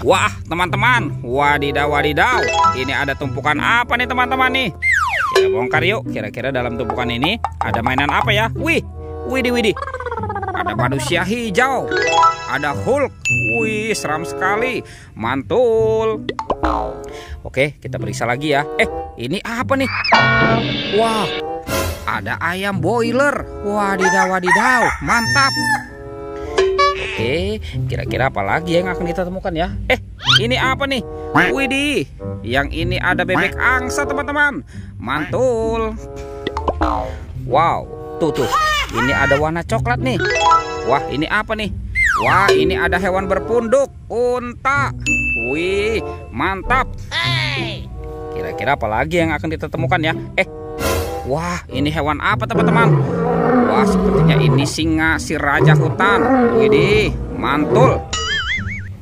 Wah, teman-teman, wadidaw wadidaw. Ini ada tumpukan apa nih teman-teman nih? Kita bongkar yuk. Kira-kira dalam tumpukan ini ada mainan apa ya? Wih, widih. Ada manusia hijau, ada Hulk. Wih, seram sekali. Mantul. Oke, kita periksa lagi ya. Ini apa nih? Wah, ada ayam boiler. Wadidaw wadidaw, mantap. Oke, kira-kira apa lagi yang akan kita temukan ya? Ini apa nih? Widih, yang ini ada bebek angsa teman-teman. Mantul. Wow, tuh. Ini ada warna coklat nih. Wah, ini apa nih? Wah, ini ada hewan berpunduk, unta. Wih, mantap. Kira-kira apa lagi yang akan kita temukan ya? Wah, ini hewan apa teman-teman? Wah, sepertinya ini singa, si raja hutan. Widih, mantul.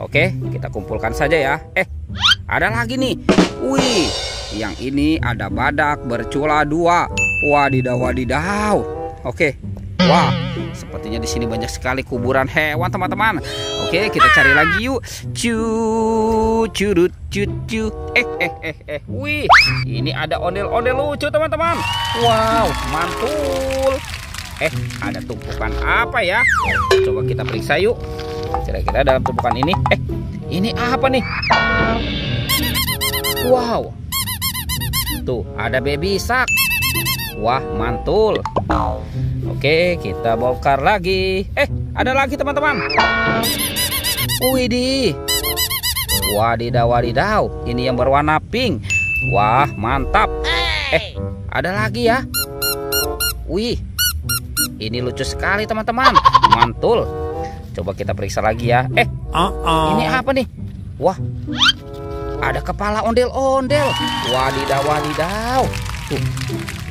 Oke, kita kumpulkan saja ya. Ada lagi nih. Wih, yang ini ada badak bercula 2. Wadidaw wadidaw. Oke. Wah, sepertinya di sini banyak sekali kuburan hewan teman-teman. Oke, kita cari lagi yuk. Curut. Wih, ini ada ondel-ondel lucu teman-teman. Wow, mantul. Ada tumpukan apa ya? Coba kita periksa yuk. Kira-kira dalam tumpukan ini ini apa nih? Wow, tuh ada baby shark. Wah, mantul. Oke, kita bongkar lagi. Ada lagi teman-teman. Widih. Wadidaw wadidaw. Ini yang berwarna pink. Wah, mantap. Ada lagi ya. Wih, ini lucu sekali teman-teman. Mantul. Coba kita periksa lagi ya. Ini apa nih? Wah, ada kepala ondel-ondel. Wadidaw wadidaw. Tuh.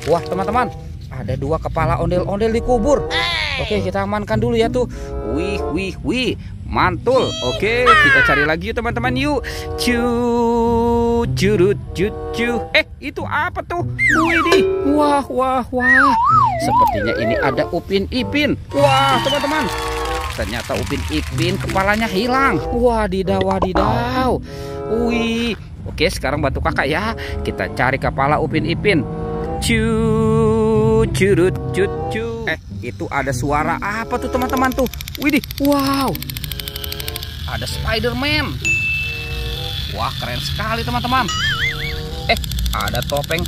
Wah teman-teman, ada 2 kepala ondel-ondel di kubur. Oke, kita amankan dulu ya tuh. Wih, mantul. Oke, kita cari lagi yuk teman-teman yuk. Curut. Itu apa tuh? Widih. Wah. Sepertinya ini ada Upin Ipin. Wah teman-teman, ternyata Upin Ipin kepalanya hilang. Wadidaw wadidaw. Wih. Oke, sekarang bantu kakak ya. Kita cari kepala Upin Ipin. Curut. Itu ada suara apa tuh teman-teman tuh? Widih, wow. Ada Spider-Man. Wah, keren sekali teman-teman. Ada topeng.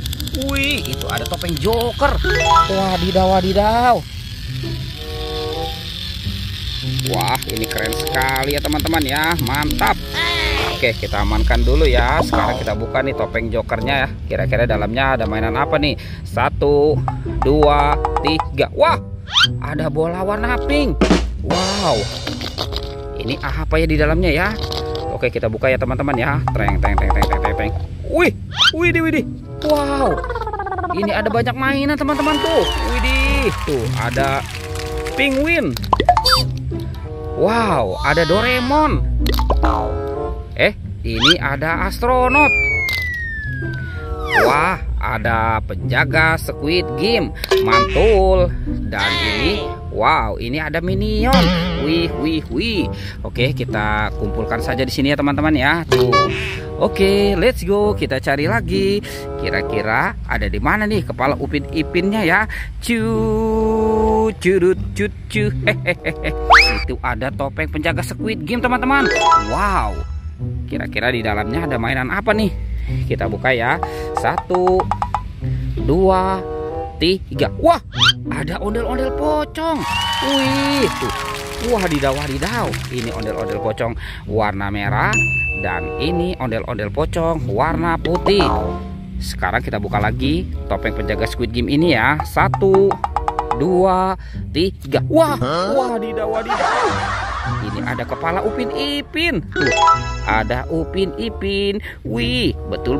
Wih, itu ada topeng Joker. Wadidaw. Wah, ini keren sekali ya teman-teman ya. Mantap. Oke, kita amankan dulu ya. Sekarang kita buka nih topeng jokernya ya. Kira-kira dalamnya ada mainan apa nih? 1, 2, 3. Wah, ada bola warna pink. Wow, ini apa ya di dalamnya ya? Oke, kita buka ya teman-teman ya. Treng. Widih. Wow, ini ada banyak mainan teman-teman tuh. Widih, tuh ada penguin. Wow, ada Doraemon. Ini ada astronot. Wah, ada penjaga Squid Game. Mantul. Dan ini, wow, ini ada Minion. Wih. Oke, kita kumpulkan saja di sini ya teman-teman ya. Tuh. Oke, let's go. Kita cari lagi. Kira-kira ada di mana nih kepala Upin Ipinnya ya? Curut. Itu ada topeng penjaga Squid Game teman-teman. Wow. Kira-kira di dalamnya ada mainan apa nih? Kita buka ya. 1, 2, 3. Wah, ada ondel-ondel pocong. Wih, tuh. Wadidaw. Ini ondel-ondel pocong warna merah. Dan ini ondel-ondel pocong warna putih. Sekarang kita buka lagi topeng penjaga Squid Game ini ya. 1, 2, 3. Wah, wadidaw. Ini ada kepala Upin Ipin. Tuh, ada Upin Ipin. Wih, betul.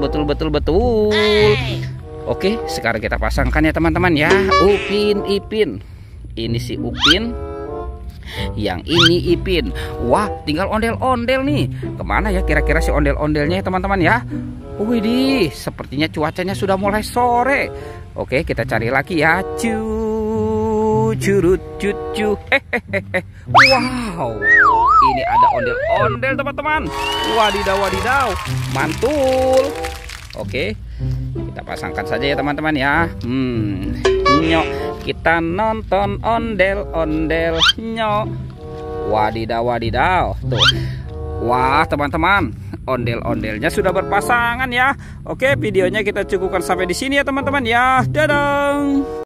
Oke, sekarang kita pasangkan ya teman-teman ya. Upin Ipin. Ini si Upin. Yang ini Ipin. Wah, tinggal ondel-ondel nih. Kemana ya kira-kira si ondel-ondelnya ya teman-teman ya? Widih, sepertinya cuacanya sudah mulai sore. Oke, kita cari lagi ya. curut cucu. Wow, ini ada ondel-ondel teman-teman. Wadidaw wadidaw, mantul. Oke, kita pasangkan saja ya teman-teman ya. Nyok, kita nonton ondel-ondel nyok. Wadidaw wadidaw. Tuh. Wah teman-teman, ondel-ondelnya sudah berpasangan ya. Oke, videonya kita cukupkan sampai di sini ya teman-teman ya. Dadah.